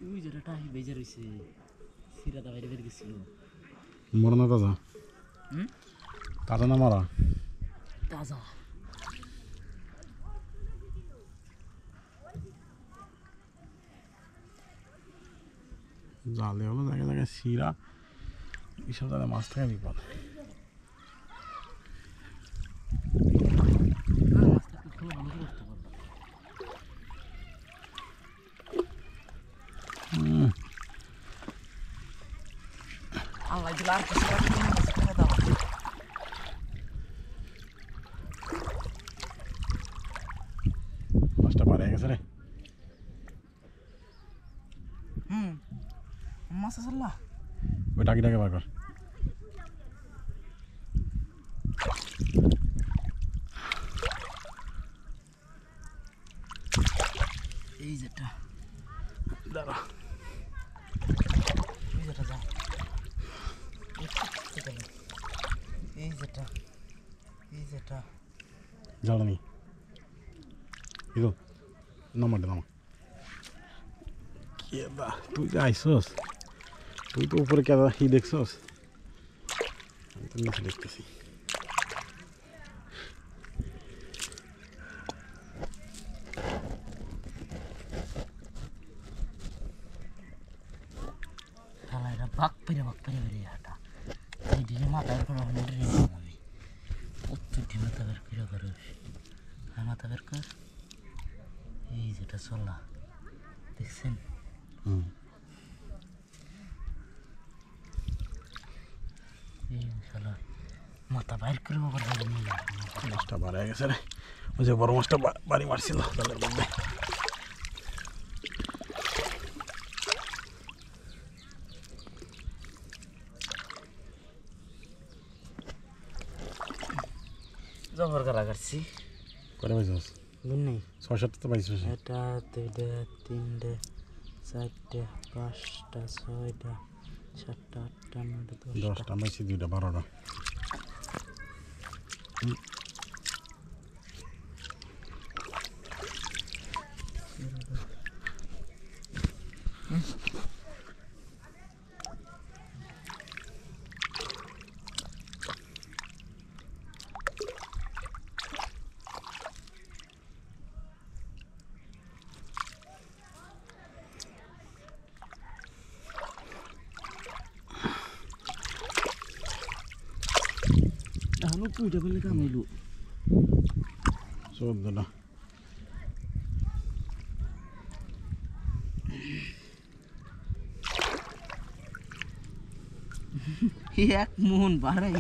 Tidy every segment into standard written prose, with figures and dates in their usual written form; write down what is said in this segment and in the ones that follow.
ওই যেটা বেজে রয়েছে সিরাটা বাইরে বের গেছিল মরা না তাজা তাজা না মারা তাজা জালে হলো জায়গায় জায়গায় শিরা এইসব জায়গায় মাছ থাকে বিপদ আল্লাহ দিলা আর কিছু দাও মাছটা পারে গেছে রে মাছ আসল্লা ওই টাকিটাকে বার কর এই যেটা দাঁড়া এই যেটা যা এই যেটা এই যেটা জ্বালানি এলো নামাটা নামা কেদা তুই যে আইসস তুই তো উপরে কেদা হি দেখছস আমি তো নিচে দেখতেছি শালা এটা বাক পেরে বেরিয়ে হাঁটা এই দিনে মাথার করে আমি প্রত্যেকটি মাথা বের করে হ্যাঁ মাথা বের কর এই যেটা চলা দেখছেন এই শালা মাথা বাইর করে আবার মাছটা বাড়ে গেছে রে ওই যে বড় মাছটা বাড়ি মারছিল তাদের মধ্যে জবর করা করছি করে পাইছস বুঝ নেই 6-7 তো পাইছস এটা দুইটা তিনটে চারটে পাঁচটা ছয়টা সাতটা আটটা নয়টা 10টা পাইছি 2টা 12টা এখনো পুইটা পেলে কামাইলো 14টা এক মন বাড়াই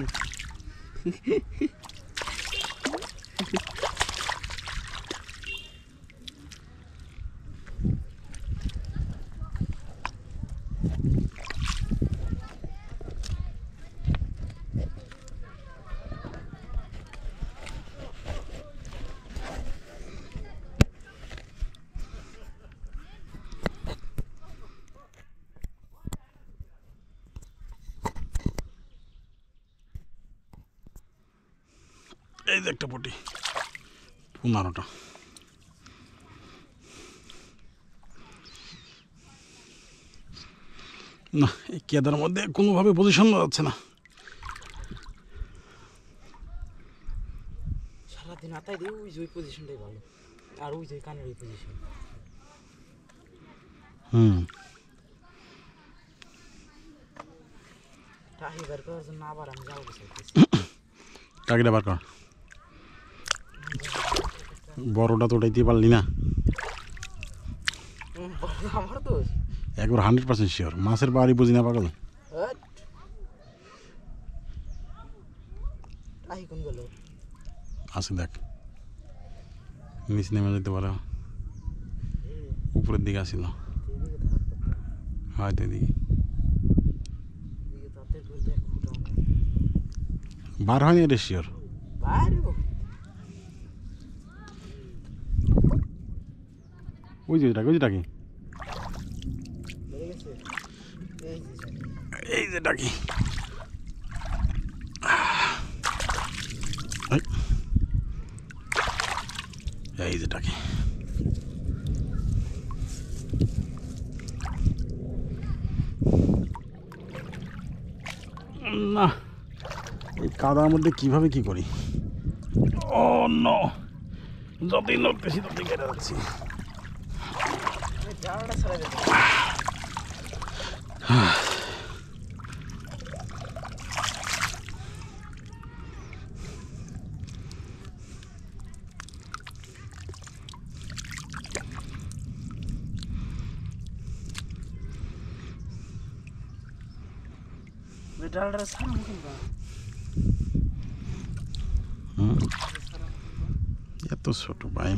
এই যে একটা পটি 15টা না এই কেদার মধ্যে কোনোভাবে পজিশন যাচ্ছে না সারাদিন আতাই দিয়ে ওই যে ওই পজিশনটাই ভালো আর ওই যে কানের ওই পজিশন টাহি বের করার জন্য আবার আমি যাবো চাইতেছি টাকিটা বার কর বড়টা তো উঠাইতে পারলি না আমার তো একবার 100% শিওর মাছের বাড়ি বুঝি না পাগল টাহি কোন গেল আছে দেখ নিচে নেমে যেতে পারে উপরের দিকে আসিল হয়তো এদিকে বার হয়নি এটা শিওর ওই যে ডাকি এই যে ডাকি এই যে ডাকি না এই কাদার মধ্যে কিভাবে কি করি ও নো যতই নড়তেছি ততই কেটে যাচ্ছি এত ছোট ভাই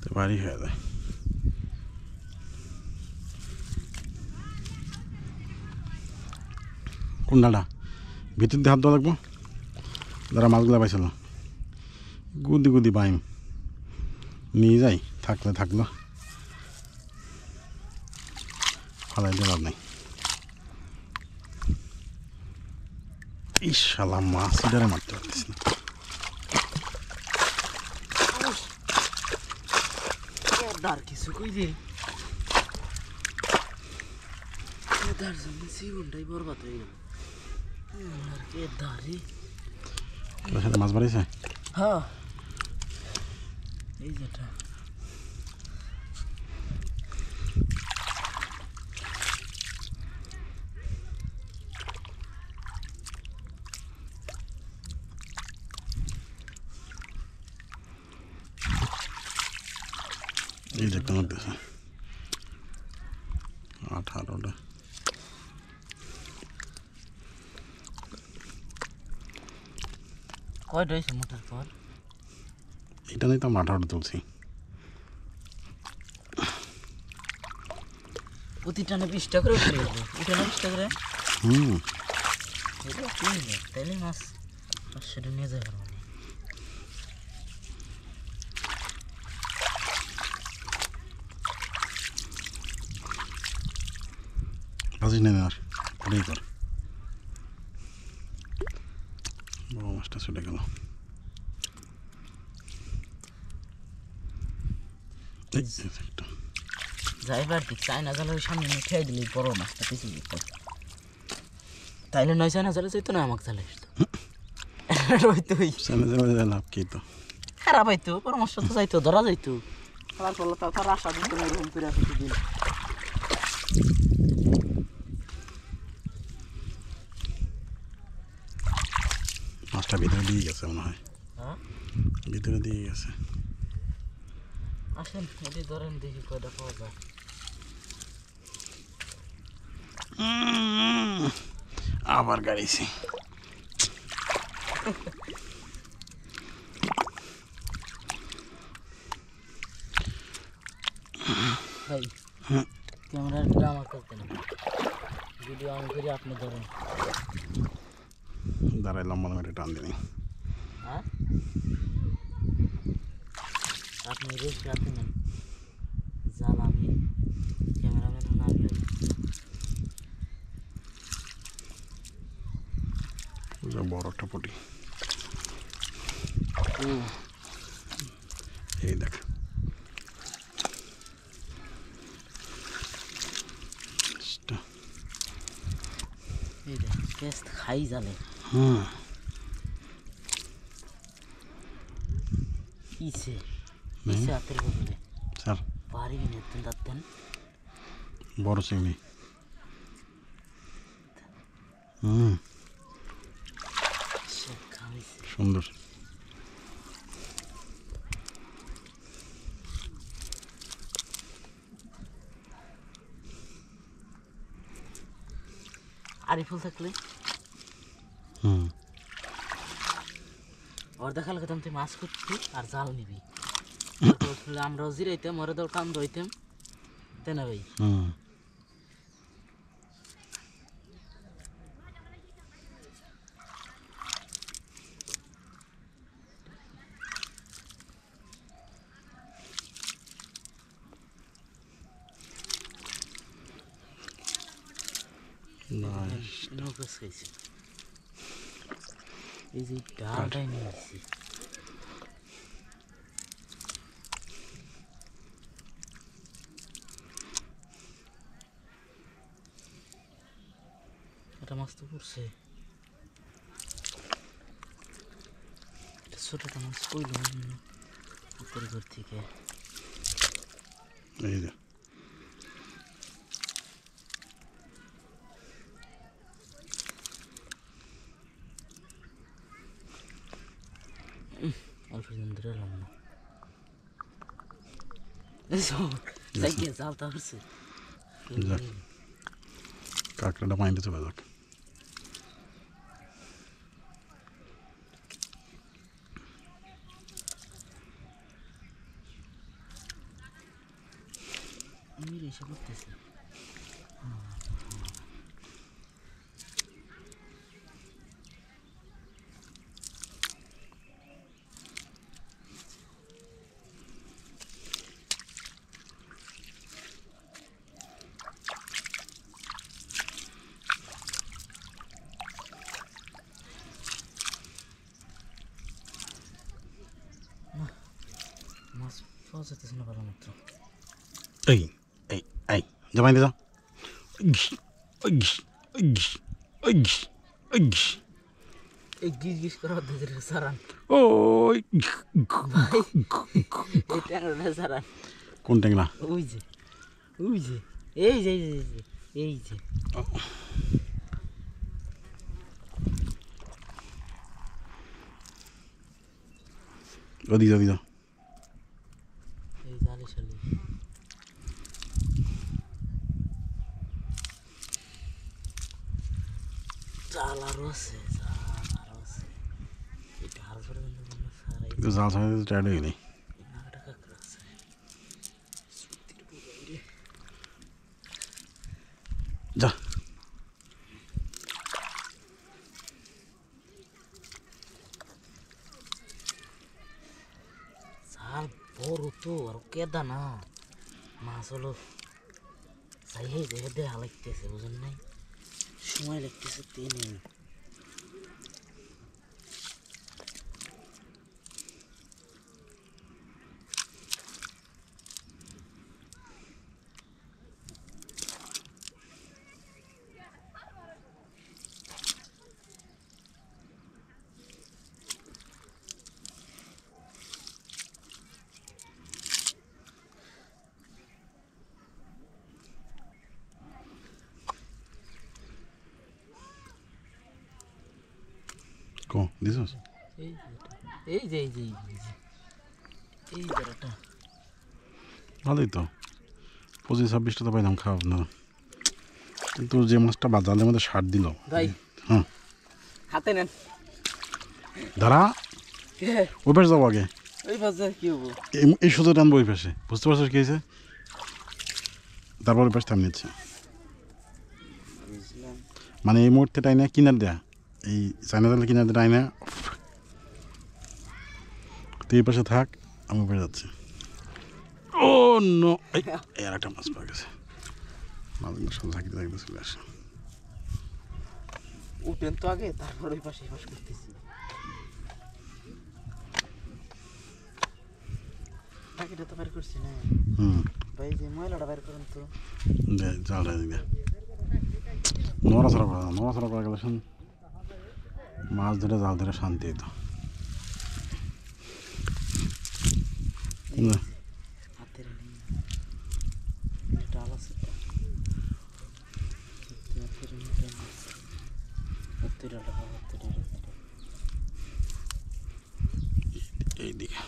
তো ভারী হয়ে যায় কোন ডালটা ভিতর দিয়ে হাত দেওয়া লাগবো যারা মাছগুলো পাইছিল গুদি গুদি বাইম নিয়ে যাই থাকলে থাকলো ফালাই দিয়ে লাভ নাই ইশালা মাছ ধরে মারতে পারতেছি না দার কিছু কইলে দার জন্য জীবনটাই বরবাদ হয়ে গেল আর কে দাঁড়ি তোর সাথে মাছ বাড়িয়েছে হ্যাঁ এই যেটা এই যে কেমন দিয়েছে 18টা কয়টা হয়েছে মোটার পর এটা নিয়ে তো আমরা 18টা তুলছি প্রতিটানে 20 টাকা করে উঠে যাবে উঠানে 20 টাকা করে এটা কিনবে তাইলে মাছ 500 টাকা নিয়ে যাবে পারবো ভাজিস নেই আর পরেই কর বড় মাছটা ছুটে গেল যাইবার ঠিক চায়না জালের সামনে খেয়ে দিলে বড় মাছটা পিছিয়ে যেত তাইলে নয় চায়না জালে যেত না আমাকে জালে আসতো লাভ কি তো খারাপ হইতো পরামর্শ তো যাইতো ধরা যাইতো খারাপ করলো তার আশা দিত না এরকম করে আসতে দিন মাছটা ভিতরে দিয়ে গেছে মনে হয় হ্যাঁ ভিতরে দিয়ে গেছে আসেন এটি ধরেন দেখি কয়টা পাওয়া যায় আবার গাড়িছি ভাই ক্যামেরার ভিডিও আমার করতে না ভিডিও আমি করি আপনি ধরেন দাঁড়াই লম্বা মেরে টান দিনি হ্যাঁ আপনি রেস রাখতে নেন জাল আমি ক্যামেরাম্যান না আমি বড় একটা পটি এই দেখ পেস্ট খাই জালে ইসে ইসে হাতের বদলে স্যার পারি কিনে দাঁতেন বড় চিংড়ি সুন্দর আরিফুল থাকলে ওর দেখালে খেতাম তুই মাছ করতি আর জাল নিবি আমরাও জিরাইতাম ওরা তো টান দইতাম তাই না ভাই? হুম নৌকা খাইছি। এই যে ডালটাই নিয়ে আসছি। এটা মাছ তো পড়ছে। ছোটটা মাছ কইল উপরে ঘর থেকে। এই যে অল্প দিন ধরে এলাম না। জালটা হচ্ছে যাক কাঁকড়াটা পানিতে চলে যাক আমি এসে করতেছি। মাছ পাওয়া যেতেছে না ভালো মাত্র। এই এই এই যা পানিতে যা এই গিজ গিজ করা ধরে সারান। ওই এই ট্যাংরাটা সারান। কোন ট্যাংরা ওই যে ওই যে এই যে এই যে এই যে ওদিকে ওদিকে এই জালি শালি। জাল আরো আছে, জাল আরো আছে। এটা হাল ধরে সারাই কিন্তু জাল ছাড়া টায়ার্ড হয়ে গেলি নাকটা কাঁকড়া আছে। যা জাল বড় তো আর কেদা না মাছ হলো যাই দেখে দেখা লাগতেছে বুঝেন নাই, সময় লাগতেছে টেনে। কো দিছস এই এই যে এই যে এই জায়গাটা ভালোই তো 25-26টা তো পাইলাম খাওয়া না, কিন্তু যে মাছটা বাজারের মধ্যে সার দিল ভাই হ্যাঁ হাতে নেন। দাঁড়া ওই পাশে যাবো আগে, ওই পাশে কি হবো? এই সুতো টানবো ওই পাশে, বুঝতে পারছিস কি হয়েছে, তারপর ওই পাশে থাম নিচ্ছে বুঝলাম। মানে এই মুহূর্তে টাইনা কিনার দেয়া, এই চায়না জালের কিনার দিয়ে টাইনা তুই এই পাশে থাক, আমি ওই পাশে যাচ্ছি। ও নো আর একটা মাছ পাওয়া গেছে, মাছগুলো সব ঝাঁকি ঝাঁকি চলে আসে। উঠেন তো আগে, তারপর ওই পাশে পাশ করতেছি। পাখিটা তো বের করছি না ভাই, যে ময়লাটা বের করেন তো। জালটা দিকে নড়াচড়া করা, নড়াচড়া করা গেলে শোন মাছ ধরে জাল ধরে শান্তি হইতো। হাতের ডাল আছে তো, এইদিকে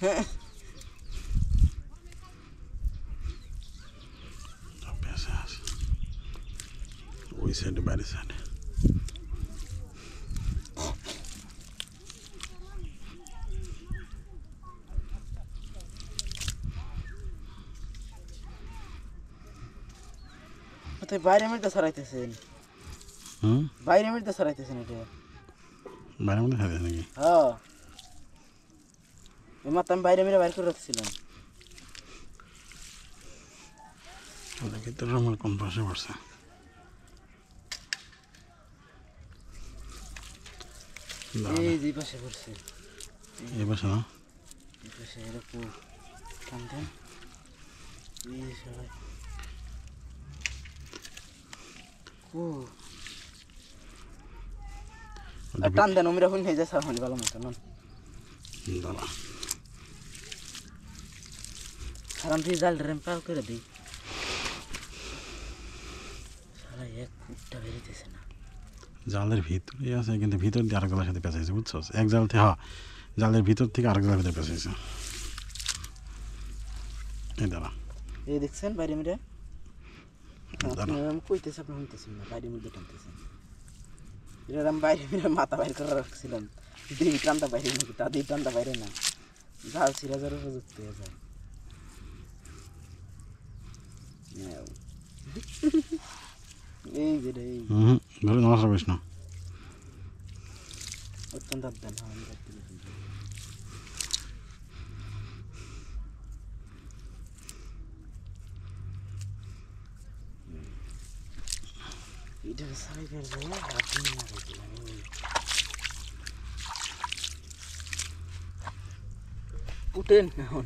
হ্যাঁ ওই সাইডে বাইরের সাইডে কোথায় বাইরে মেরতে সরাইতেছেন? হুম বাইরে মেরতে সরাইতেছেন এটা? বাইরের মধ্যে খাইতে নাকি? হ্যাঁ, এই মাত্র আমি বাইরে মেরে বাইর করে রাখছিলাম। দেখি তোর রুমের কোন পাশে পড়ছে। এই যে পাশে পড়ছে, এই পাশে না? এই পাশে এরকম টানতেন। এই সবাই টান দেন, ওমরা হুন হয়ে যায় সামনে ভালো মতো না। দাঁড়া খারাপ দিয়ে জাল রেম্পাল করে দিই। সারা এক ফুটটা বেরিতেছে না। জালের ভিতরে আছে, কিন্তু ভিতর দিয়ে আরেক জালের সাথে পেঁচাইছে, বুঝছো? এক জাল থেকে জালের ভিতর থেকে আরেক জালের ভিতরে পেঁচাইছে। এই দাঁড়া, এই দেখছেন বাইরে মেরে দাঁড়া আমি কইতেছি, আপনি শুনতেছেন না, বাইরে মধ্যে টানতেছেন। এটা আমি বাইরে মেরে মাথা বাইর করে রাখছিলাম, দিই টানটা বাইরে নাকি, তাদের টানটা বাইরে না, জাল সিরাজের উপযুক্ত হয়ে যায়। এই যে রে, এই ধরে নমস্কার করিস না। অত্যন্ত দেন এটা সারাই বের যায় আর দিন না দিলাম। উঠেন এখন।